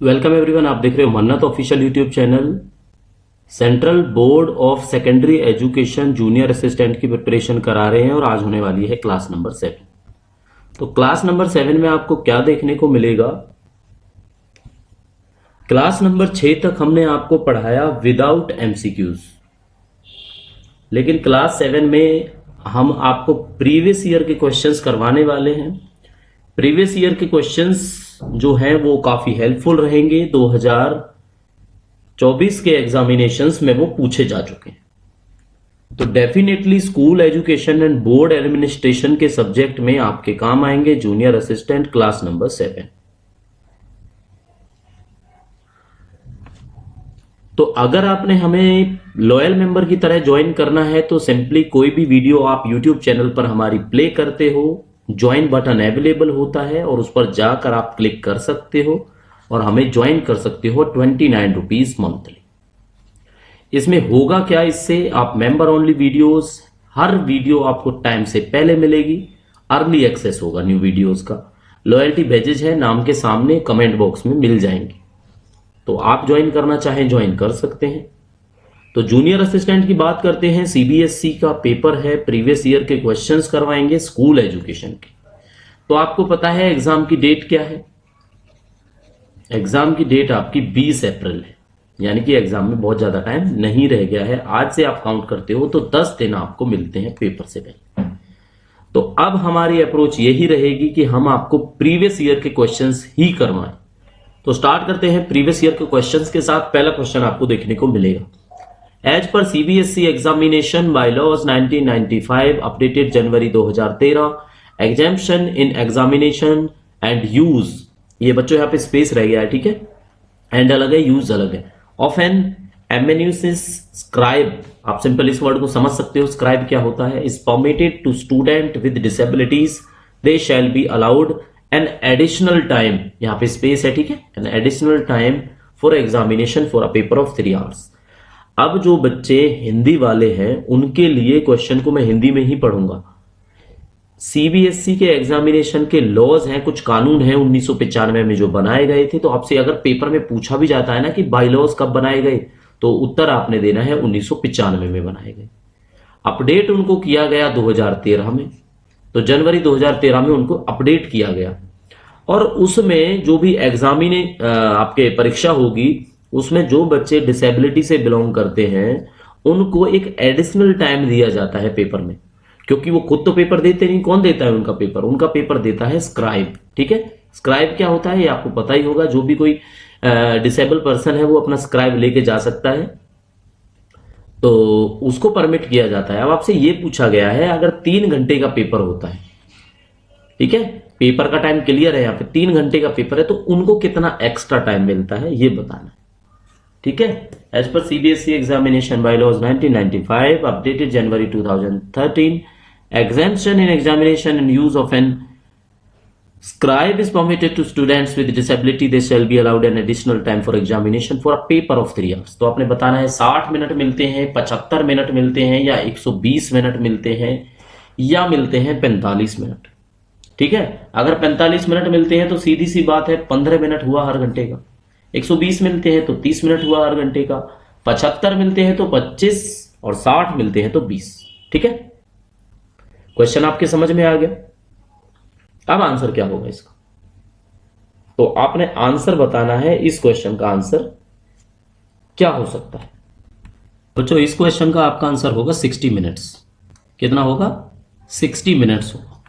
Welcome everyone. आप देख रहे हो मन्नत official YouTube channel. Central board of secondary education junior assistant की प्रिपरेशन करा रहे हैं और आज होने वाली है क्लास नंबर 7। तो क्लास नंबर 7 में आपको क्या देखने को मिलेगा। क्लास नंबर 6 तक हमने आपको पढ़ाया विदाउट एमसीक्यूज, लेकिन क्लास 7 में हम आपको प्रीवियस ईयर के क्वेश्चंस करवाने वाले हैं। प्रीवियस ईयर के क्वेश्चंस जो हैं वो काफी हेल्पफुल रहेंगे। 2024 के एग्जामिनेशंस में वो पूछे जा चुके हैं, तो definitely school education and board administration के सब्जेक्ट में आपके काम आएंगे जूनियर असिस्टेंट क्लास नंबर 7। तो अगर आपने हमें लॉयल मेंबर की तरह ज्वाइन करना है तो सिंपली कोई भी वीडियो आप यूट्यूब चैनल पर हमारी प्ले करते हो, ज्वाइन बटन अवेलेबल होता है और उस पर जाकर आप क्लिक कर सकते हो और हमें ज्वाइन कर सकते हो 29 रुपीज मंथली। इसमें होगा क्या, इससे आप मेंबर ओनली वीडियोस, हर वीडियो आपको टाइम से पहले मिलेगी, अर्ली एक्सेस होगा न्यू वीडियोस का। लॉयल्टी बैजेज है नाम के सामने कमेंट बॉक्स में मिल जाएंगे, तो आप ज्वाइन करना चाहें ज्वाइन कर सकते हैं। तो जूनियर असिस्टेंट की बात करते हैं। सीबीएसई का पेपर है, प्रीवियस ईयर के क्वेश्चंस करवाएंगे स्कूल एजुकेशन के। तो आपको पता है एग्जाम की डेट क्या है। एग्जाम की डेट आपकी 20 अप्रैल है, यानी कि एग्जाम में बहुत ज्यादा टाइम नहीं रह गया है। आज से आप काउंट करते हो तो 10 दिन आपको मिलते हैं पेपर से पहले। तो अब हमारी अप्रोच यही रहेगी कि हम आपको प्रीवियस ईयर के क्वेश्चंस ही करवाएं। तो स्टार्ट करते हैं प्रीवियस ईयर के क्वेश्चंस के साथ। पहला क्वेश्चन आपको देखने को मिलेगा। As per CBSE examination bylaws 1995 updated January 2013, exemption in examination and use, ये बच्चों यहाँ पे स्पेस रह गया है, ठीक है, एंड अलग है यूज अलग है, ऑफ एन एमेन्यूसिस स्क्राइब, आप सिंपल इस वर्ड को समझ सकते हो। स्क्राइब क्या होता है, is permitted to student with disabilities, they shall be allowed an additional time, यहाँ पे स्पेस है, ठीक है, an additional time for examination for a paper of 3 hours. अब जो बच्चे हिंदी वाले हैं उनके लिए क्वेश्चन को मैं हिंदी में ही पढ़ूंगा। सीबीएसई के एग्जामिनेशन के लॉज हैं, कुछ कानून हैं 1995 में जो बनाए गए थे। तो आपसे अगर पेपर में पूछा भी जाता है ना कि बाईलॉज कब बनाए गए, तो उत्तर आपने देना है 1995 में बनाए गए। अपडेट उनको किया गया 2013 में, तो जनवरी 2013 में उनको अपडेट किया गया। और उसमें जो भी आपके परीक्षा होगी उसमें जो बच्चे डिसेबिलिटी से बिलोंग करते हैं उनको एक एडिशनल टाइम दिया जाता है पेपर में, क्योंकि वो खुद तो पेपर देते नहीं। कौन देता है उनका पेपर? उनका पेपर देता है स्क्राइब, ठीक है। स्क्राइब क्या होता है ये आपको पता ही होगा। जो भी कोई डिसेबल पर्सन है वो अपना स्क्राइब लेके जा सकता है, तो उसको परमिट किया जाता है। अब आपसे ये पूछा गया है अगर 3 घंटे का पेपर होता है, ठीक है, पेपर का टाइम क्लियर है, यहाँ पे 3 घंटे का पेपर है, तो उनको कितना एक्स्ट्रा टाइम मिलता है ये बताना है, ठीक है। As per CBSE examination bylaws 1995 updated January 2013, exemption in examination and use of an scribe is permitted to students with disability, they shall be allowed an additional time for examination for a paper of 3 hours। तो आपने बताना है 60 minute मिलते हैं, 75 minute मिलते हैं, या 120 minute मिलते हैं, या मिलते हैं 45 मिनट, ठीक है। अगर 45 मिनट मिलते हैं तो सीधी सी बात है 15 मिनट हुआ हर घंटे का। 120 मिलते हैं तो 30 मिनट हुआ हर घंटे का। 75 मिलते हैं तो 25, और 60 मिलते हैं तो 20, ठीक है। क्वेश्चन आपके समझ में आ गया। अब आंसर क्या होगा इसका, तो आपने आंसर बताना है। इस क्वेश्चन का आंसर क्या हो सकता है बच्चों? इस क्वेश्चन का आपका आंसर होगा 60 मिनट्स। कितना होगा? 60 मिनट्स होगा।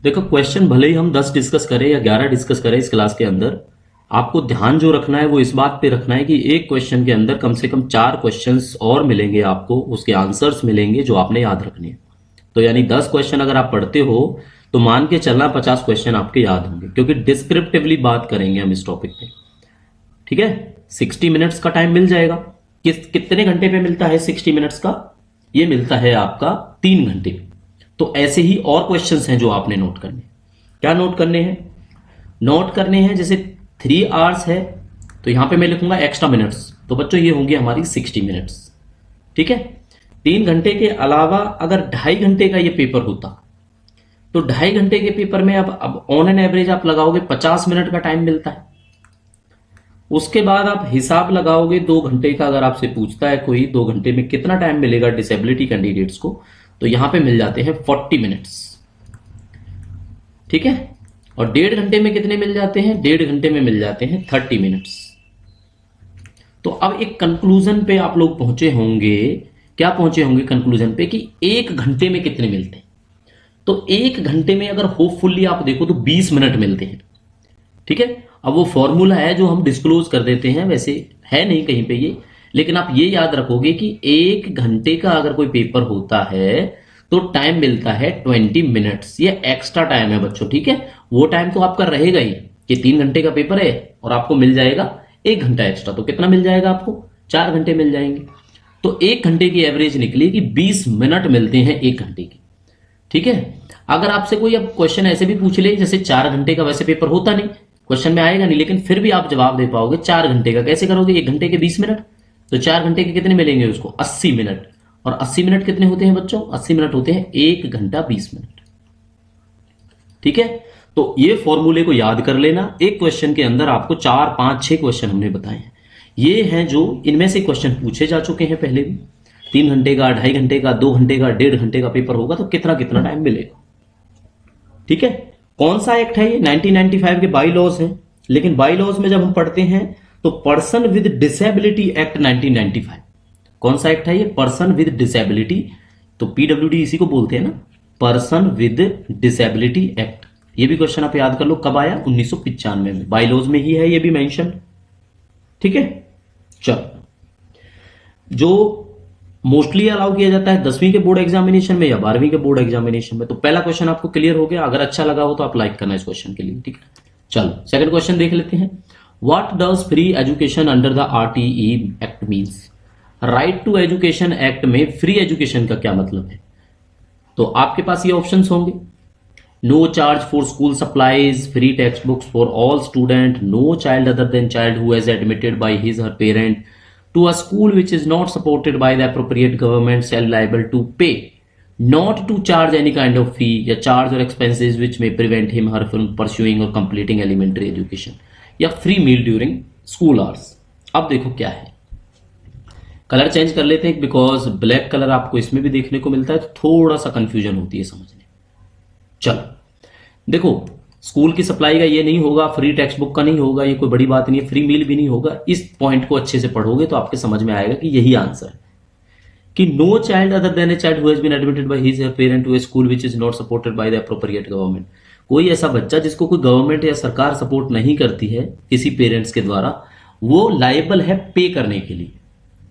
देखो क्वेश्चन भले ही हम 10 डिस्कस करें या 11 डिस्कस करें इस क्लास के अंदर, आपको ध्यान जो रखना है वो इस बात पे रखना है कि एक क्वेश्चन के अंदर कम से कम 4 क्वेश्चंस और मिलेंगे आपको, उसके आंसर्स मिलेंगे जो आपने याद रखने हैं। तो यानी 10 क्वेश्चन अगर आप पढ़ते हो तो मान के चलना 50 क्वेश्चन आपके याद होंगे, क्योंकि डिस्क्रिप्टिवली बात करेंगे हम इस टॉपिक पे, ठीक है। 60 मिनट्स का टाइम मिल जाएगा। कितने घंटे पे मिलता है 60 मिनट्स का? ये मिलता है आपका 3 घंटे पे। तो ऐसे ही और क्वेश्चंस हैं जो आपने नोट करने। क्या नोट करने हैं? नोट करने हैं जैसे 3 आवर्स है तो यहां पे मैं लिखूंगा एक्स्ट्रा मिनट्स, तो बच्चों ये होंगे हमारी 60 मिनट्स, ठीक है। 3 घंटे के अलावा अगर 2.5 घंटे का ये पेपर होता तो 2.5 घंटे के पेपर में अब ऑन एन एवरेज आप लगाओगे 50 मिनट का टाइम मिलता है। उसके बाद आप हिसाब लगाओगे 2 घंटे का, अगर आपसे पूछता है कोई 2 घंटे में कितना टाइम मिलेगा डिसेबिलिटी कैंडिडेट्स को, तो यहां पे मिल जाते हैं 40 मिनट्स, ठीक है। और 1.5 घंटे में कितने मिल जाते हैं, 1.5 घंटे में मिल जाते हैं 30 मिनट्स। तो अब एक कंक्लूजन पे आप लोग पहुंचे होंगे, क्या पहुंचे होंगे कंक्लूजन पे कि 1 घंटे में कितने मिलते हैं। तो 1 घंटे में अगर होपफुली आप देखो तो 20 मिनट मिलते हैं, ठीक है। अब वो फॉर्मूला है जो हम डिस्क्लोज कर देते हैं, वैसे है नहीं कहीं पे ये, लेकिन आप ये याद रखोगे कि 1 घंटे का अगर कोई पेपर होता है तो टाइम मिलता है 20 मिनट्स। ये एक्स्ट्रा टाइम है बच्चों, ठीक है। वो टाइम तो आपका रहेगा ही कि 3 घंटे का पेपर है और आपको मिल जाएगा 1 घंटा एक्स्ट्रा, तो कितना मिल जाएगा आपको, 4 घंटे मिल जाएंगे। तो 1 घंटे की एवरेज निकली कि 20 मिनट मिलते हैं 1 घंटे की, ठीक है। अगर आपसे कोई अब क्वेश्चन ऐसे भी पूछ ले, जैसे 4 घंटे का वैसे पेपर होता नहीं, क्वेश्चन में आएगा नहीं, लेकिन फिर भी आप जवाब दे पाओगे 4 घंटे का कैसे करोगे, 1 घंटे के 20 मिनट, तो 4 घंटे के कितने मिलेंगे उसको, 80 मिनट। और 80 मिनट कितने होते हैं बच्चों, 80 मिनट होते हैं 1 घंटा 20 मिनट, ठीक है। तो ये फॉर्मूले को याद कर लेना। एक क्वेश्चन के अंदर आपको 4, 5, 6 क्वेश्चन हमने बताए हैं, ये हैं जो इनमें से क्वेश्चन पूछे जा चुके हैं पहले भी। 3 घंटे का, 2.5 घंटे का, 2 घंटे का, 1.5 घंटे का पेपर होगा तो कितना कितना टाइम मिलेगा, ठीक है। कौन सा एक्ट है ये, 1995 के बाई लॉज हैं, लेकिन बाई लॉज में जब हम पढ़ते हैं तो पर्सन विद डिसेबिलिटी एक्ट 1995, कौन सा एक्ट है ये, पर्सन विद डिसेबिलिटी, तो पीडब्ल्यूडी इसी को बोलते हैं ना, पर्सन विद डिसेबिलिटी एक्ट। ये भी क्वेश्चन आप याद कर लो, कब आया, 1995 में, बाई लॉज में ही है ये भी मेंशन, ठीक है। चलो, जो मोस्टली अलाउ किया जाता है 10वीं के बोर्ड एग्जामिनेशन में या 12वीं के बोर्ड एग्जामिनेशन में। तो पहला क्वेश्चन आपको क्लियर हो गया, अगर अच्छा लगा हो तो आप लाइक करना इस क्वेश्चन के लिए, ठीक है। चलो सेकंड क्वेश्चन देख लेते हैं। What does free education under the RTE act means. Right to education act में फ्री एजुकेशन का क्या मतलब है, तो आपके पास ये ऑप्शंस होंगे, no charge for school supplies, free text books for all student, no child other than child who has admitted by his her parent to a school which is not supported by the appropriate government shall liable to pay, not to charge any kind of fee या charge or expenses which may prevent him her from pursuing or completing elementary education, या free meal during school hours। अब देखो क्या है, colour change कर लेते हैं because black colour आपको इसमें भी देखने को मिलता है, तो थोड़ा सा कंफ्यूजन होती है समझने। चलो देखो, स्कूल की सप्लाई का ये नहीं होगा, फ्री टेक्स्ट बुक का नहीं होगा, ये कोई बड़ी बात नहीं है, फ्री मील भी नहीं होगा। इस पॉइंट को अच्छे से पढ़ोगे तो आपके समझ में आएगा कि यही आंसर है, कि no child other than a child who has been admitted by his parent to a school which is not supported by the appropriate government. कोई ऐसा बच्चा जिसको कोई गवर्नमेंट या सरकार सपोर्ट नहीं करती है किसी पेरेंट्स के द्वारा, वो लायबल है पे करने के लिए,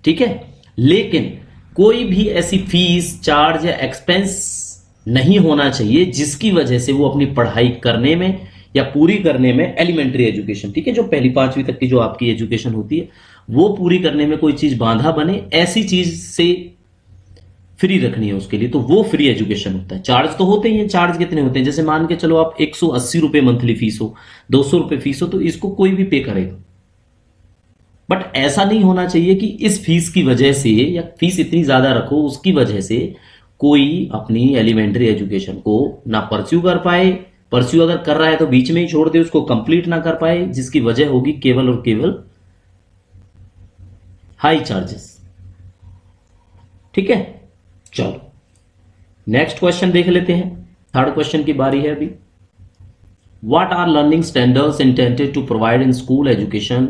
ठीक है। लेकिन कोई भी ऐसी फीस, चार्ज या एक्सपेंस नहीं होना चाहिए जिसकी वजह से वो अपनी पढ़ाई करने में या पूरी करने में, एलिमेंट्री एजुकेशन, ठीक है, जो पहली 5वीं तक की जो आपकी एजुकेशन होती है वो पूरी करने में कोई चीज बाधा बने, ऐसी चीज से फ्री रखनी है उसके लिए, तो वो फ्री एजुकेशन होता है। चार्ज तो होते ही हैं, चार्ज कितने होते हैं, जैसे मान के चलो आप 180 रुपए मंथली फीस हो, 200 रुपए फीस हो, तो इसको कोई भी पे करेगा। बट ऐसा नहीं होना चाहिए कि इस फीस की वजह से, या फीस इतनी ज्यादा रखो उसकी वजह से कोई अपनी एलिमेंट्री एजुकेशन को ना परस्यू कर पाए, परस्यू अगर कर रहा है तो बीच में ही छोड़ दे, उसको कंप्लीट ना कर पाए, जिसकी वजह होगी केवल और केवल हाई चार्जेस, ठीक है। चलो नेक्स्ट क्वेश्चन देख लेते हैं, थर्ड क्वेश्चन की बारी है अभी। What are learning standards intended to provide in school education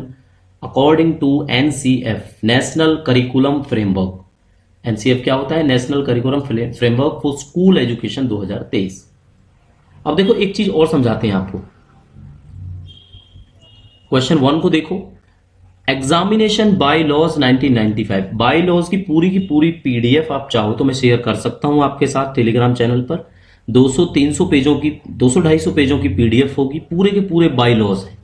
according to NCF, national curriculum framework. NCF क्या होता है, national curriculum framework for school education 2023। अब देखो एक चीज और समझाते हैं आपको, क्वेश्चन 1 को देखो, examination bylaws 1995, bylaws की पूरी पीडीएफ आप चाहो तो मैं शेयर कर सकता हूं आपके साथ टेलीग्राम चैनल पर। 200-300 पेजों की, 200-250 पेजों की पीडीएफ होगी, पूरे के पूरे बाय लॉज है।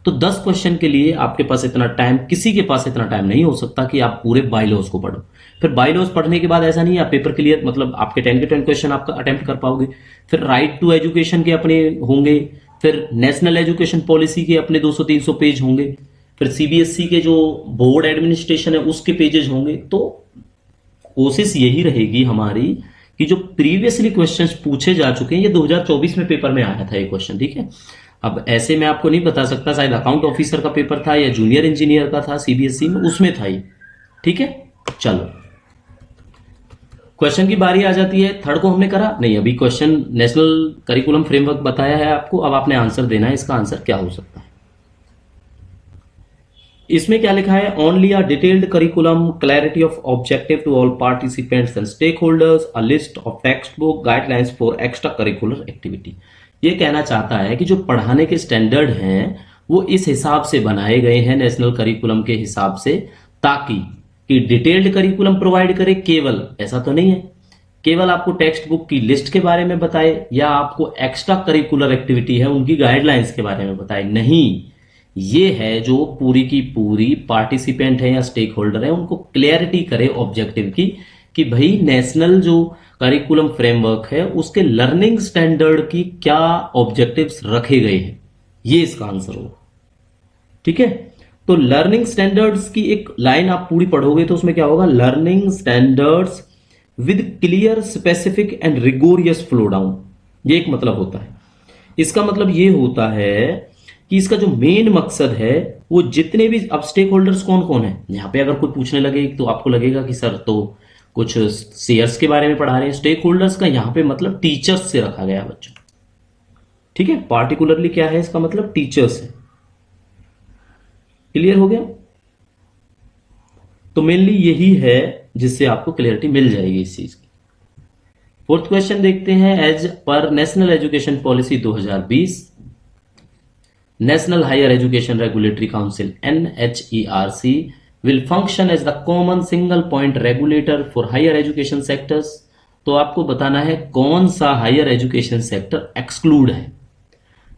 तो 10 क्वेश्चन के लिए आपके पास इतना टाइम, किसी के पास इतना टाइम नहीं हो सकता कि आप पूरे बाय लॉज को पढ़ो। फिर बाय लॉज पढ़ने के बाद ऐसा नहीं आप पेपर क्लियर, मतलब आपके 10 के 10 क्वेश्चन आपका अटेम्प्ट कर पाओगे। फिर राइट टू एजुकेशन के अपने होंगे, फिर नेशनल एजुकेशन पॉलिसी के अपने 200-300 पेज होंगे, फिर सीबीएसई के जो बोर्ड एडमिनिस्ट्रेशन है उसके पेजेस होंगे। तो कोशिश यही रहेगी हमारी कि जो प्रीवियसली क्वेश्चंस पूछे जा चुके हैं, ये 2024 में पेपर में आया था ये क्वेश्चन, ठीक है। अब ऐसे मैं आपको नहीं बता सकता, शायद अकाउंट ऑफिसर का पेपर था या जूनियर इंजीनियर का था सीबीएसई में, उसमें था ये, ठीक है। चलो क्वेश्चन की बारी आ जाती है। थर्ड को हमने करा नहीं, अभी क्वेश्चन नेशनल करिकुलम फ्रेमवर्क बताया है आपको, अब आपने आंसर देना है, इसका आंसर क्या हो सकता है। इसमें क्या लिखा है, only a detailed curriculum, clarity of objective to all participants and stakeholders, a list of text book guidelines for extra curricular activity. ये कहना चाहता है कि जो पढ़ाने के स्टैंडर्ड हैं वो इस हिसाब से बनाए गए हैं नेशनल करिकुलम के हिसाब से, ताकि कि डिटेल्ड करिकुलम प्रोवाइड करे, केवल ऐसा तो नहीं है केवल आपको टेक्स्ट बुक की लिस्ट के बारे में बताए या आपको एक्स्ट्रा करिकुलर एक्टिविटी है उनकी गाइडलाइंस के बारे में बताए, नहीं, ये है जो पूरी की पूरी पार्टिसिपेंट है या स्टेक होल्डर है उनको क्लियरिटी करे ऑब्जेक्टिव की, कि भाई नेशनल जो करिकुलम फ्रेमवर्क है उसके लर्निंग स्टैंडर्ड की क्या ऑब्जेक्टिव्स रखे गए हैं, ये इसका आंसर होगा, ठीक है। तो लर्निंग स्टैंडर्ड्स की एक लाइन आप पूरी पढ़ोगे तो उसमें क्या होगा, learning standards with clear specific and rigorous flow down, ये एक मतलब होता है। इसका मतलब ये होता है कि इसका जो मेन मकसद है वो जितने भी, अब स्टेक होल्डर्स कौन कौन है यहां पे, अगर कोई पूछने लगे तो आपको लगेगा कि सर तो कुछ शेयर्स के बारे में पढ़ा रहे हैं, स्टेक होल्डर्स का यहां पे मतलब टीचर्स से रखा गया बच्चों, ठीक है। पार्टिकुलरली क्या है इसका मतलब, टीचर्स है। क्लियर हो गया, तो मेनली यही है जिससे आपको क्लियरिटी मिल जाएगी इस चीज की। फोर्थ क्वेश्चन देखते हैं, as per national education policy 2020 national higher education regulatory council NHERC will function as the common single point regulator for higher education sectors। तो आपको बताना है कौन सा हायर एजुकेशन सेक्टर एक्सक्लूड है।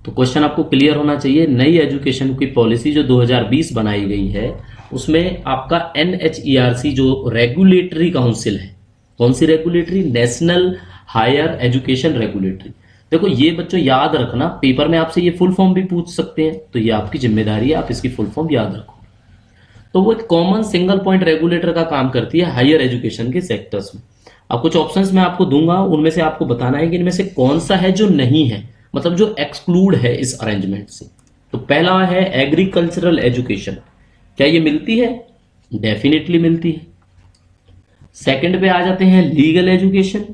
तो क्वेश्चन आपको क्लियर होना चाहिए, नई एजुकेशन की पॉलिसी जो 2020 बनाई गई है उसमें आपका NHERC जो रेगुलेटरी काउंसिल है, कौन सी regulatory, national higher education regulatory. देखो ये बच्चों याद रखना, पेपर में आपसे ये फुल फॉर्म भी पूछ सकते हैं, तो ये आपकी जिम्मेदारी है, आप इसकी फुल फॉर्म याद रखो। तो वो एक कॉमन सिंगल पॉइंट रेगुलेटर का काम करती है हायर एजुकेशन के सेक्टर्स में। अब कुछ ऑप्शंस मैं आपको दूंगा, उनमें से आपको बताना है कि इनमें से कौन सा है जो नहीं है, मतलब जो एक्सक्लूड है इस अरेंजमेंट से। तो पहला है एग्रीकल्चरल एजुकेशन, क्या ये मिलती है, डेफिनेटली मिलती है। सेकंड पे आ जाते हैं लीगल एजुकेशन,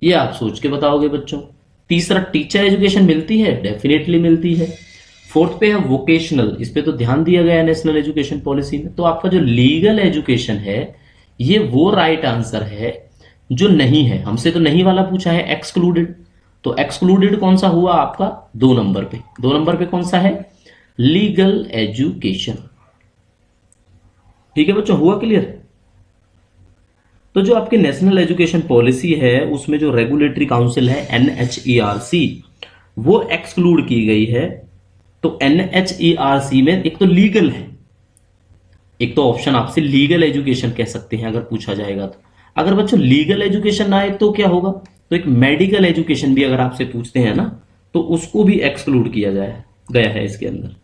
ये आप सोच के बताओगे बच्चों। तीसरा टीचर एजुकेशन मिलती है, डेफिनेटली मिलती है। फोर्थ पे है वोकेशनल, इस पे तो ध्यान दिया गया है नेशनल एजुकेशन पॉलिसी में। तो आपका जो लीगल एजुकेशन है ये वो राइट आंसर है जो नहीं है, हमसे तो नहीं वाला पूछा है, एक्सक्लूडेड। तो एक्सक्लूडेड कौन सा हुआ आपका, 2 नंबर पे, 2 नंबर पे कौन सा है, लीगल एजुकेशन, ठीक है बच्चों, हुआ क्लियर। तो जो आपकी नेशनल एजुकेशन पॉलिसी है उसमें जो रेगुलेटरी काउंसिल है NHERC वो एक्सक्लूड की गई है। तो NHERC में एक तो लीगल है, एक तो ऑप्शन आपसे लीगल एजुकेशन कह सकते हैं अगर पूछा जाएगा तो। अगर बच्चों लीगल एजुकेशन ना आए तो क्या होगा, तो एक मेडिकल एजुकेशन भी अगर आपसे पूछते हैं ना तो उसको भी एक्सक्लूड किया गया है इसके अंदर,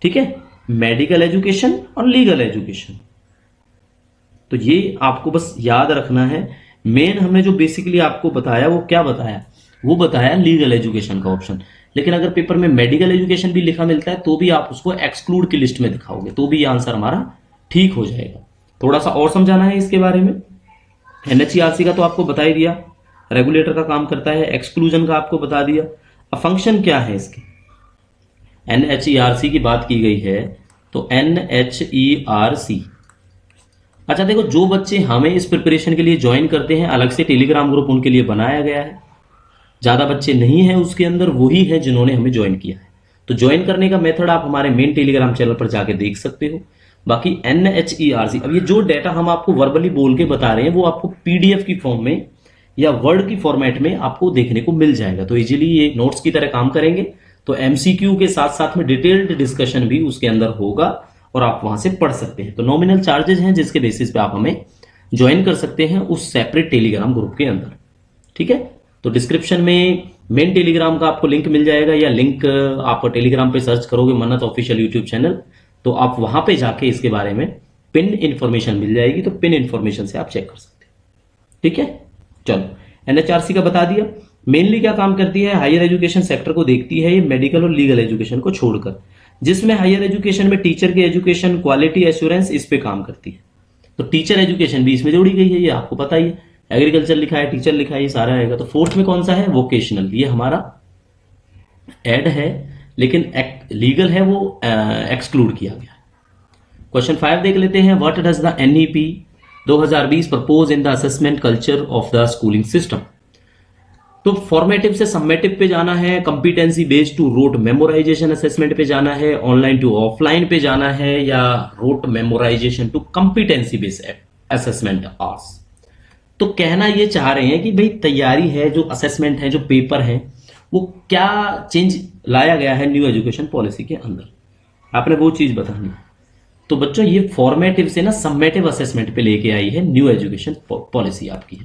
ठीक है, मेडिकल एजुकेशन और लीगल एजुकेशन। तो ये आपको बस याद रखना है। मेन हमने जो बेसिकली आपको बताया वो क्या बताया, वो बताया लीगल एजुकेशन का ऑप्शन। लेकिन अगर पेपर में मेडिकल एजुकेशन भी लिखा मिलता है तो भी आप उसको एक्सक्लूड की लिस्ट में दिखाओगे तो भी ये आंसर हमारा ठीक हो जाएगा। थोड़ा सा और समझाना है इसके बारे में। NHERC का तो आपको बता ही दिया, रेगुलेटर का काम करता है, एक्सक्लूजन का आपको बता दिया। अब फंक्शन क्या है इसके, NHERC की बात की गई है तो NHERC, अच्छा देखो जो बच्चे हमें इस प्रिपरेशन के लिए ज्वाइन करते हैं अलग से टेलीग्राम ग्रुप उनके लिए बनाया गया है, ज्यादा बच्चे नहीं है उसके अंदर, वही है जिन्होंने हमें ज्वाइन किया है। तो ज्वाइन करने का मेथड आप हमारे मेन टेलीग्राम चैनल पर जाके देख सकते हो। बाकी NHERC, अब ये जो डाटा हम आपको वर्बली बोल के बता रहे हैं वो आपको PDF की फॉर्म में या वर्ड की फॉर्मेट में आपको देखने को मिल जाएगा, तो इजीली ये नोट्स की तरह काम करेंगे। तो MCQ के साथ साथ में डिटेल्ड डिस्कशन भी उसके अंदर होगा और आप वहां से पढ़ सकते हैं। तो नॉमिनल चार्जेस हैं जिसके बेसिस पे आप हमें ज्वाइन कर सकते हैं उस सेपरेट टेलीग्राम ग्रुप के अंदर, ठीक है। तो डिस्क्रिप्शन में मेन टेलीग्राम का आपको लिंक मिल जाएगा, या लिंक आप टेलीग्राम पे सर्च करोगे मन्नत ऑफिशियल यूट्यूब चैनल, तो आप वहां पे जाके इसके बारे में पिन इंफॉर्मेशन मिल जाएगी, तो पिन इंफॉर्मेशन से आप चेक कर सकते हैं, ठीक है। चलो, एनएचआरसी का बता दिया। मेनली क्या काम करती है, हायर एजुकेशन सेक्टर को देखती है ये मेडिकल और लीगल एजुकेशन को छोड़कर, जिसमें हायर एजुकेशन में टीचर की एजुकेशन, क्वालिटी एश्योरेंस, इस पे काम करती है। तो टीचर एजुकेशन भी इसमें जोड़ी गई है, ये आपको पता ही है। एग्रीकल्चर लिखा है, टीचर लिखा है, ये सारा आएगा। तो फोर्थ में कौन सा है, वोकेशनल, ये हमारा ऐड है, लेकिन लीगल है वो एक्सक्लूड किया गया। क्वेश्चन 5 देख लेते हैं। What does the NEP 2020 propose in the assessment culture of the schooling system. तो फॉर्मेटिव से सबमेटिव पे जाना है, competency based to rote memorization assessment पे जाना है, ऑनलाइन टू ऑफलाइन पे जाना है, या rote memorization to competency based assessment आर्स। तो कहना ये चाह रहे हैं कि भाई तैयारी है, जो असेसमेंट है, जो पेपर है, वो क्या चेंज लाया गया है न्यू एजुकेशन पॉलिसी के अंदर, आपने वो चीज बतानी है। तो बच्चों ये फॉर्मेटिव से ना सबमेटिव असेसमेंट पे लेके आई है न्यू एजुकेशन पॉलिसी आपकी।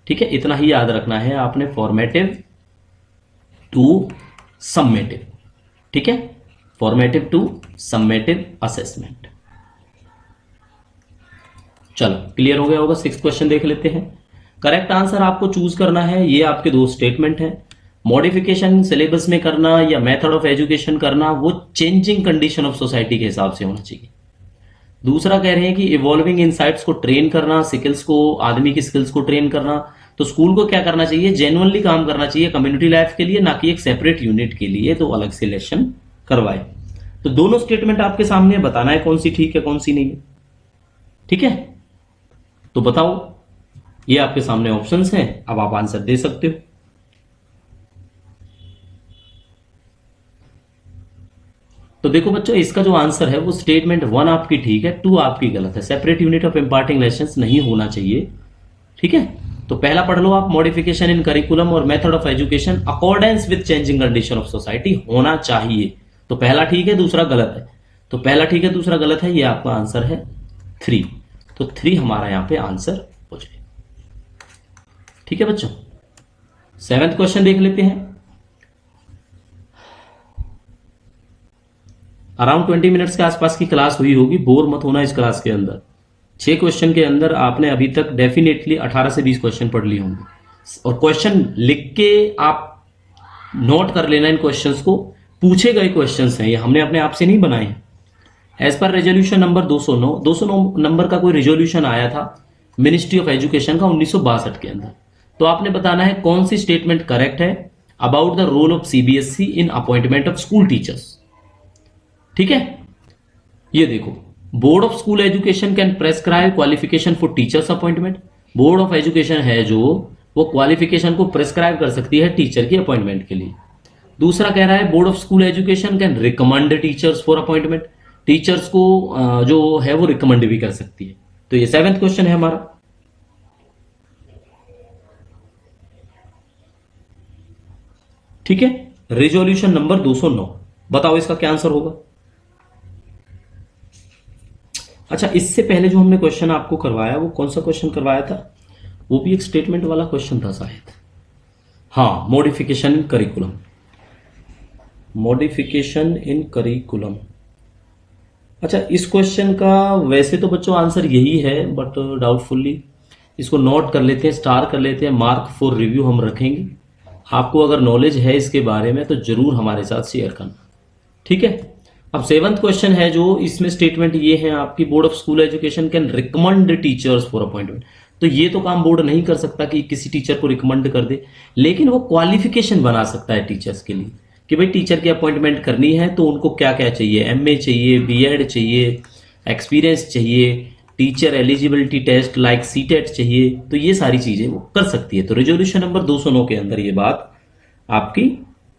ठीक है, इतना ही याद रखना है आपने, फॉर्मेटिव टू सबमेटिव। ठीक है, फॉर्मेटिव टू सबमेटिव असेसमेंट। चलो, क्लियर हो गया होगा। 6 क्वेश्चन देख लेते हैं। करेक्ट आंसर आपको चूज करना है। ये आपके दो स्टेटमेंट हैं। मॉडिफिकेशन सिलेबस में करना या मेथड ऑफ एजुकेशन करना, वो चेंजिंग कंडीशन ऑफ सोसाइटी के हिसाब से होना चाहिए। दूसरा कह रहे हैं कि इवॉल्विंग इनसाइट्स को ट्रेन करना, स्किल्स को, आदमी की स्किल्स को ट्रेन करना। तो स्कूल को क्या करना चाहिए, जेन्युइनली काम करना चाहिए कम्युनिटी लाइफ के लिए, ना कि एक सेपरेट यूनिट के लिए तो अलग से इलेक्शन करवाए। तो दोनों स्टेटमेंट आपके सामने, बताना है कौन सी ठीक है कौन सी नहीं है। ठीक है, तो बताओ, ये आपके सामने ऑप्शंस हैं, अब आप आंसर दे सकते हो। तो देखो बच्चों, इसका जो आंसर है वो स्टेटमेंट 1 आपकी ठीक है, 2 आपकी गलत है। Separate unit of imparting lessons नहीं होना चाहिए। ठीक है, तो पहला पढ़ लो आप, मॉडिफिकेशन इन करिकुलम और method of education accordance with changing condition of society होना चाहिए। तो पहला ठीक है, दूसरा गलत है। तो पहला ठीक है, दूसरा गलत है, ये आपका आंसर है 3। तो 3 हमारा यहां पे आंसर हो जाए। ठीक है बच्चों, 7th क्वेश्चन देख लेते हैं। अराउंड 20 मिनट्स के आसपास की क्लास हुई होगी, बोर मत होना इस क्लास के अंदर। 6 क्वेश्चन के अंदर आपने अभी तक डेफिनेटली 18 से 20 क्वेश्चन पढ़ लिए होंगे, और क्वेश्चन लिख के आप नोट कर लेना इन क्वेश्चंस को। पूछे गए क्वेश्चंस हैं, ये हमने अपने आप से नहीं बनाए हैं। एज पर रेजोल्यूशन नंबर 209 नंबर का कोई रेजोल्यूशन आया था मिनिस्ट्री ऑफ एजुकेशन का 1962 के अंदर। तो आपने बताना है कौन सी स्टेटमेंट करेक्ट है about the role of CBSE in appointment of school teachers. ठीक है, ये देखो, board of school education can prescribe qualification for teachers appointment. Board of education है जो, वो क्वालिफिकेशन को प्रेस्क्राइब कर सकती है टीचर की अपॉइंटमेंट के लिए। दूसरा कह रहा है board of school education can recommend teachers for appointment. Teachers को जो है वो रिकमेंड भी कर सकती है। तो ये 7th क्वेश्चन है हमारा। ठीक है, रेजोल्यूशन नंबर 209, बताओ इसका क्या आंसर होगा। अच्छा, इससे पहले जो हमने क्वेश्चन आपको करवाया, वो कौन सा क्वेश्चन करवाया था, वो भी एक स्टेटमेंट वाला क्वेश्चन था शायद। हाँ, modification in curriculum. Modification in curriculum. अच्छा, इस क्वेश्चन का वैसे तो बच्चों आंसर यही है, बट डाउटफुल्ली इसको नोट कर लेते हैं, स्टार कर लेते हैं, मार्क फॉर रिव्यू हम रखेंगे। आपको अगर नॉलेज है इसके बारे में तो जरूर हमारे साथ शेयर करना। ठीक है, अब 7th क्वेश्चन है जो, इसमें स्टेटमेंट ये है आपकी, board of school education can recommend teachers for appointment. तो ये तो काम बोर्ड नहीं कर सकता कि किसी टीचर को रिकमेंड कर दे, लेकिन वो क्वालिफिकेशन बना सकता है टीचर्स के लिए कि भाई टीचर की अपॉइंटमेंट करनी है तो उनको क्या क्या चाहिए, एमए चाहिए, बीएड चाहिए, एक्सपीरियंस चाहिए, teacher eligibility taste like CTET चाहिए। तो ये सारी चीजें वो कर सकती है। तो रेजोल्यूशन नंबर 209 के अंदर ये बात आपकी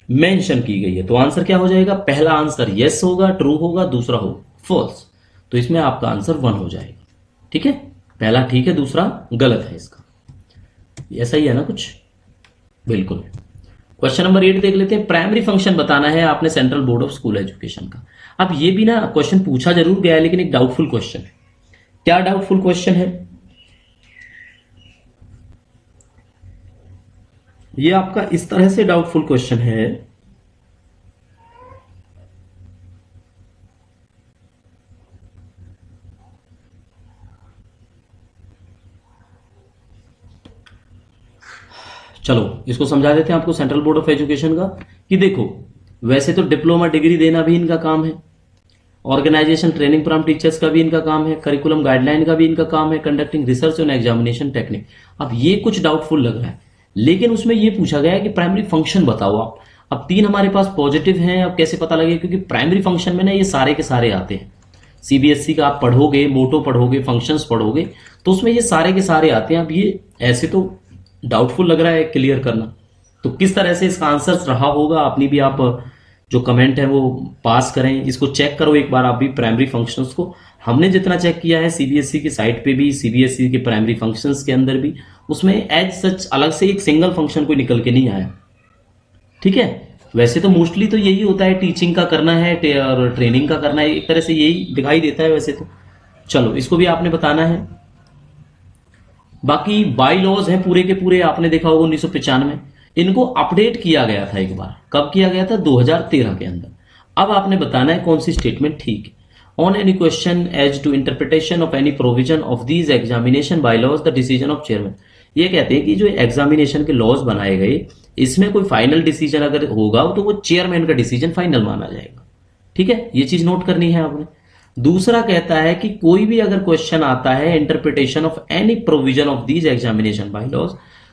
मेंशन की गई है। तो आंसर क्या हो जाएगा, पहला आंसर यस होगा, ट्रू होगा, दूसरा होगा फॉल्स। तो इसमें आपका आंसर 1 हो जाएगा। ठीक है, पहला ठीक है, दूसरा गलत है इसका। ऐसा ही है ना कुछ, बिल्कुल। क्वेश्चन नंबर 8 देख लेते हैं। प्राइमरी फंक्शन बताना है आपने central board of school education का। अब ये भी ना क्वेश्चन पूछा जरूर गया है, लेकिन एक डाउटफुल क्वेश्चन है। क्या डाउटफुल क्वेश्चन है, ये आपका इस तरह से डाउटफुल क्वेश्चन है। चलो इसको समझा देते हैं आपको सेंट्रल बोर्ड ऑफ एजुकेशन का, कि देखो वैसे तो डिप्लोमा डिग्री देना भी इनका काम है, ऑर्गेनाइजेशन ट्रेनिंग फ्रॉम टीचर्स का भी इनका काम है, करिकुलम गाइडलाइन का भी इनका काम है, conducting research on examination technique. अब ये कुछ डाउटफुल लग रहा है, लेकिन उसमें ये पूछा गया है कि प्राइमरी फंक्शन बताओ आप। अब 3 हमारे पास पॉजिटिव हैं, अब कैसे पता लगे, क्योंकि प्राइमरी फंक्शन में ना ये सारे के सारे आते हैं। सीबीएसई का आप पढ़ोगे, मोटो पढ़ोगे, फंक्शंस पढ़ोगे, तो उसमें ये सारे के सारे आते हैं। अब ये ऐसे तो डाउटफुल लग रहा है क्लियर करना, तो किस तरह से इसका आंसर रहा होगा, अपनी भी आप जो कमेंट है वो पास करें। इसको चेक करो एक बार आप भी, प्राइमरी फंक्शंस को। हमने जितना चेक किया है सीबीएसई की साइट पे भी, सीबीएसई के प्राइमरी फंक्शंस के अंदर भी, उसमें एज सच अलग से एक सिंगल फंक्शन कोई निकल के नहीं आया। ठीक है, वैसे तो मोस्टली तो यही होता है, टीचिंग का करना है और ट्रेनिंग का करना है, एक तरह से यही दिखाई देता है वैसे तो। चलो इसको भी आपने बताना है। बाकी बाई लॉज हैं पूरे के पूरे, आपने देखा होगा 1995, इनको अपडेट किया गया था एक बार। कब किया गया था? 2013 के अंदर। अब आपने बताना है कौन सी स्टेटमेंट ठीक है। On any question as to interpretation of any provision of these examination bylaws the decision of chairman. ये कहते हैं कि जो एग्जामिनेशन के लॉज बनाए गए, इसमें कोई फाइनल डिसीजन अगर होगा तो वो चेयरमैन का डिसीजन फाइनल माना जाएगा। ठीक है, ये चीज नोट करनी है आपने। दूसरा कहता है कि कोई भी अगर क्वेश्चन आता है interpretation of any provision of these examination bylaws,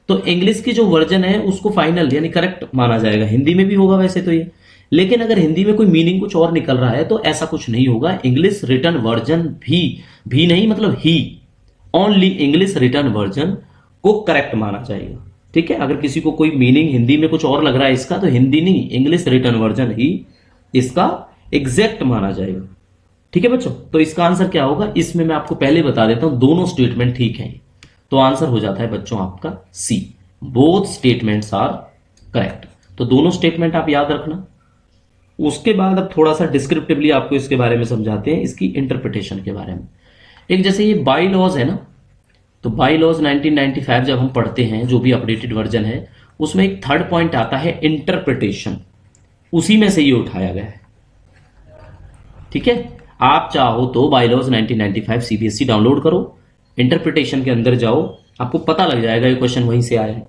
तो इंग्लिश की जो वर्जन है उसको फाइनल यानी करेक्ट माना जाएगा। हिंदी में भी होगा वैसे तो ये, लेकिन अगर हिंदी में कोई मीनिंग कुछ और निकल रहा है तो ऐसा कुछ नहीं होगा। इंग्लिश रिटन वर्जन भी नहीं, मतलब ही ओनली इंग्लिश रिटन वर्जन को करेक्ट माना जाएगा। ठीक है, अगर किसी को कोई मीनिंग हिंदी में कुछ और लग रहा है इसका, तो हिंदी नहीं, इंग्लिश रिटन वर्जन ही इसका एग्जैक्ट माना जाएगा। ठीक है बच्चों, तो इसका आंसर क्या होगा, इसमें मैं आपको पहले बता देता हूं, दोनों स्टेटमेंट ठीक है, तो आंसर हो जाता है बच्चों आपका सी, बोथ स्टेटमेंट्स आर करेक्ट। तो दोनों स्टेटमेंट आप याद रखना। उसके बाद अब थोड़ा सा डिस्क्रिप्टिवली आपको इसके बारे में समझाते हैं, इसकी इंटरप्रिटेशन के बारे में। एक जैसे ये बाई लॉज है ना, तो बाई लॉज 1995 जब हम पढ़ते हैं, जो भी अपडेटेड वर्जन है, उसमें एक थर्ड पॉइंट आता है इंटरप्रिटेशन, उसी में से ये उठाया गया है। ठीक है, आप चाहो तो बाई लॉज 1995 सीबीएसई डाउनलोड करो, इंटरप्रिटेशन के अंदर जाओ, आपको पता लग जाएगा ये क्वेश्चन वहीं से आया है।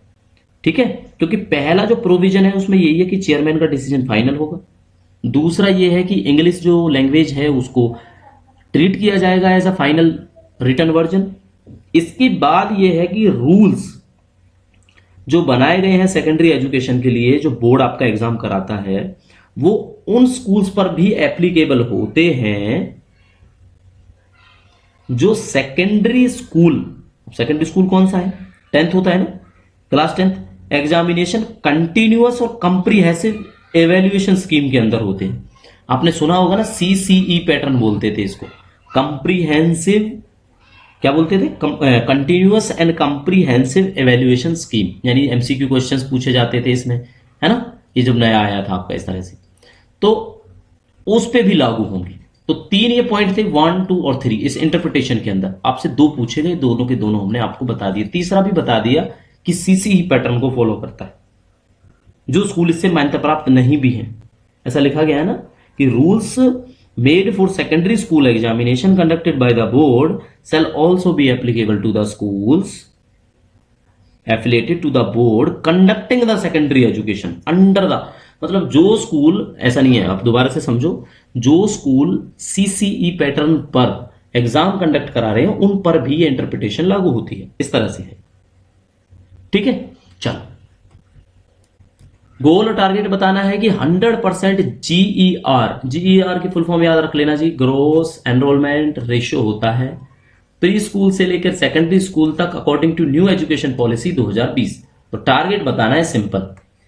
ठीक है, क्योंकि पहला जो प्रोविजन है उसमें यही है कि चेयरमैन का डिसीजन फाइनल होगा। दूसरा ये है कि इंग्लिश जो लैंग्वेज है उसको ट्रीट किया जाएगा as a final written version. इसके बाद ये है कि रूल्स जो बनाए गए हैं सेकेंडरी एजुकेशन के लिए, जो बोर्ड आपका एग्जाम कराता है, वो उन स्कूल्स पर भी एप्लीकेबल होते हैं जो सेकेंडरी स्कूल कौन सा है? 10th होता है ना, क्लास 10th एग्जामिनेशन कंटिन्यूअस और कंप्रीहेंसिव एवेल्युएशन स्कीम के अंदर होते हैं। आपने सुना होगा ना, सीसीई पैटर्न बोलते थे इसको, कंप्रीहेंसिव क्या बोलते थे, continuous and comprehensive evaluation scheme, यानी एमसीक्यू क्वेश्चंस पूछे जाते थे इसमें, है ना, ये जब नया आया था आपका इस तरह से, तो उस पे भी लागू होंगे। तो 3 ये पॉइंट थे, 1, 2 और 3 इस इंटरप्रिटेशन के अंदर। आपसे 2 पूछे गए, दोनों के दोनों हमने आपको बता दिए। तीसरा भी बता दिया कि सीसीई पैटर्न को फॉलो करता है, जो स्कूल इससे मान्यता प्राप्त नहीं भी है। ऐसा लिखा गया है ना कि rules made for secondary school examination conducted by the board shall also be applicable to the schools affiliated to the board conducting the secondary education under the, मतलब जो स्कूल, ऐसा नहीं है, आप दोबारा से समझो, जो स्कूल सीसीई पैटर्न पर एग्जाम कंडक्ट करा रहे हैं उन पर भी ये इंटरप्रिटेशन लागू होती है, इस तरह से है। ठीक है, चलो गोल और टारगेट बताना है कि 100% जीईआर की फुल फॉर्म याद रख लेना जी, ग्रोस एनरोलमेंट रेशियो होता है प्री स्कूल से लेकर सेकेंडरी स्कूल तक according to new education policy 2020। तो टारगेट बताना है, सिंपल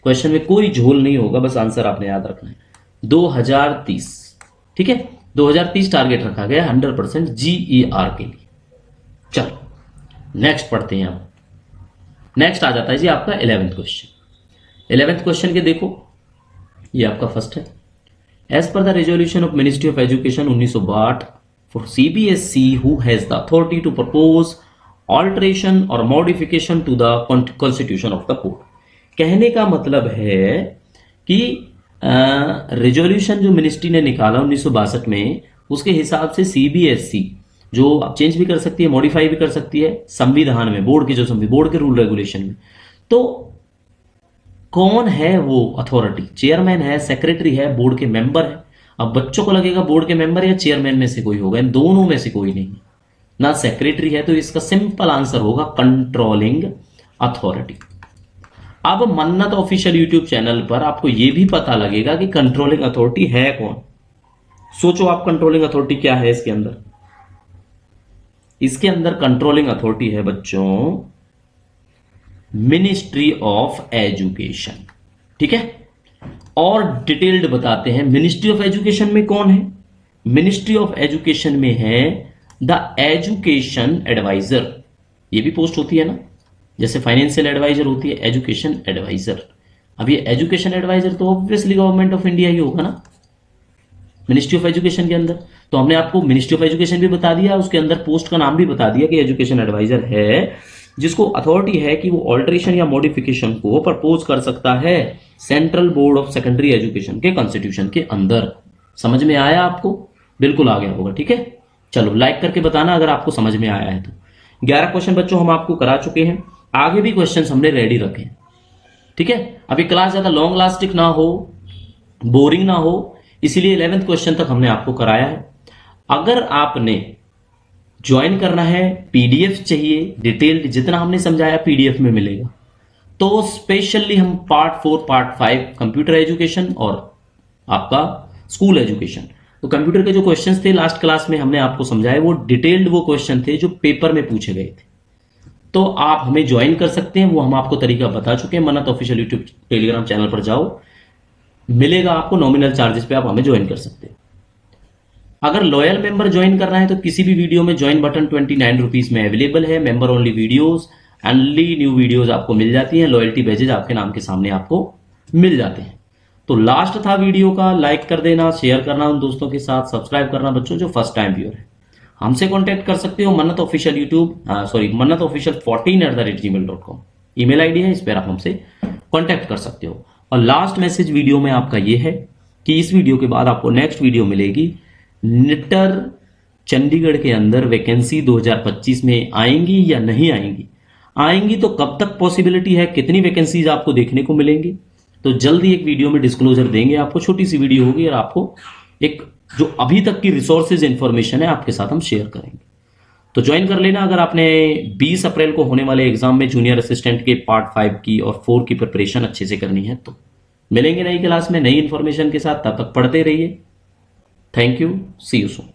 क्वेश्चन में कोई झोल नहीं होगा, बस आंसर आपने याद रखना है 2030। ठीक है, 2030 टारगेट रखा गया 100% जीईआर के लिए। चलो नेक्स्ट पढ़ते हैं। अब नेक्स्ट आ जाता है जी आपका 11th क्वेश्चन। 11th क्वेश्चन के देखो, ये आपका फर्स्ट है। As per the resolution of ministry of education 1962 for CBSE who has the authority to propose alteration or modification to the constitution of the board। कहने का मतलब है कि रेजोल्यूशन जो मिनिस्ट्री ने निकाला 1962 में, उसके हिसाब से सीबीएसई जो अब चेंज भी कर सकती है, मॉडिफाई भी कर सकती है संविधान में, बोर्ड के जो बोर्ड के रूल रेगुलेशन में। तो कौन है वो अथॉरिटी, चेयरमैन है, सेक्रेटरी है, बोर्ड के मेंबर है। अब बच्चों को लगेगा बोर्ड के मेंबर या चेयरमैन में से कोई होगा, इन दोनों में से कोई नहीं, ना सेक्रेटरी है, तो इसका सिंपल आंसर होगा कंट्रोलिंग अथॉरिटी। अब मन्नत ऑफिशियल यूट्यूब चैनल पर आपको यह भी पता लगेगा कि कंट्रोलिंग अथॉरिटी है कौन। सोचो आप, कंट्रोलिंग अथॉरिटी क्या है इसके अंदर। इसके अंदर कंट्रोलिंग अथॉरिटी है बच्चों मिनिस्ट्री ऑफ एजुकेशन, ठीक है। और डिटेल्ड बताते हैं, मिनिस्ट्री ऑफ एजुकेशन में कौन है। मिनिस्ट्री ऑफ एजुकेशन में है द एजुकेशन एडवाइजर, ये भी पोस्ट होती है ना, जैसे फाइनेंशियल एडवाइजर होती है, एजुकेशन एडवाइजर। अब ये एजुकेशन एडवाइजर तो ऑब्वियसली गवर्नमेंट ऑफ इंडिया ही होगा ना, मिनिस्ट्री ऑफ एजुकेशन के अंदर। तो हमने आपको मिनिस्ट्री ऑफ एजुकेशन भी बता दिया, उसके अंदर पोस्ट का नाम भी बता दिया कि एजुकेशन एडवाइजर है, जिसको अथॉरिटी है कि वो ऑल्टरेशन या मॉडिफिकेशन को प्रपोज कर सकता है central board of secondary education के कॉन्स्टिट्यूशन के अंदर। समझ में आया आपको? बिल्कुल आ गया होगा, ठीक है। चलो लाइक करके बताना अगर आपको समझ में आया है तो। 11 क्वेश्चन बच्चों हम आपको करा चुके हैं, आगे भी क्वेश्चन हमने रेडी रखे हैं, ठीक है। अभी क्लास ज्यादा लॉन्ग लास्टिक ना हो, बोरिंग ना हो, इसीलिए 11th क्वेश्चन तक हमने आपको कराया है। अगर आपने ज्वाइन करना है, पीडीएफ चाहिए डिटेल्ड, जितना हमने समझाया पीडीएफ में मिलेगा, तो स्पेशली हम पार्ट 4 पार्ट 5 कंप्यूटर एजुकेशन और आपका स्कूल एजुकेशन, तो कंप्यूटर के जो क्वेश्चंस थे लास्ट क्लास में हमने आपको समझाए, वो डिटेल्ड वो क्वेश्चन थे जो पेपर में पूछे गए थे। तो आप हमें ज्वाइन कर सकते हैं, वो हम आपको तरीका बता चुके हैं। मन्नत ऑफिशियल यूट्यूब टेलीग्राम चैनल पर जाओ, मिलेगा आपको, नॉमिनल चार्जेस पे आप हमें ज्वाइन कर सकते हैं। अगर लॉयल मेंबर ज्वाइन करना है तो किसी भी वीडियो में ज्वाइन बटन 29 रुपीज में अवेलेबल है। Member only videos, only new videos आपको मिल जाती हैं, लॉयल्टी बैजेज आपके नाम के सामने आपको मिल जाते हैं। तो लास्ट था वीडियो का, लाइक कर देना, शेयर करना उन दोस्तों के साथ, सब्सक्राइब करना बच्चों जो फर्स्ट टाइम व्यूअर है। हमसे कॉन्टेक्ट कर सकते हो मन्नत ऑफिशियल मन्नत ऑफिशियल 14@gmail.com ईमेल आईडी है, इस पर आप हमसे कॉन्टेक्ट कर सकते हो। और लास्ट मैसेज वीडियो में आपका ये है कि इस वीडियो के बाद आपको नेक्स्ट वीडियो मिलेगी, निटर चंडीगढ़ के अंदर वैकेंसी 2025 में आएंगी या नहीं आएंगी, आएंगी तो कब तक पॉसिबिलिटी है, कितनी वैकेंसीज आपको देखने को मिलेंगी, तो जल्दी एक वीडियो में डिस्क्लोजर देंगे आपको, छोटी सी वीडियो होगी और आपको एक जो अभी तक की रिसोर्सेज इंफॉर्मेशन है आपके साथ हम शेयर करेंगे। तो ज्वाइन कर लेना अगर आपने 20 अप्रैल को होने वाले एग्जाम में जूनियर असिस्टेंट के पार्ट 5 की और 4 की प्रिपरेशन अच्छे से करनी है। तो मिलेंगे नई क्लास में नई इंफॉर्मेशन के साथ, तब तक पढ़ते रहिए। Thank you, see you soon.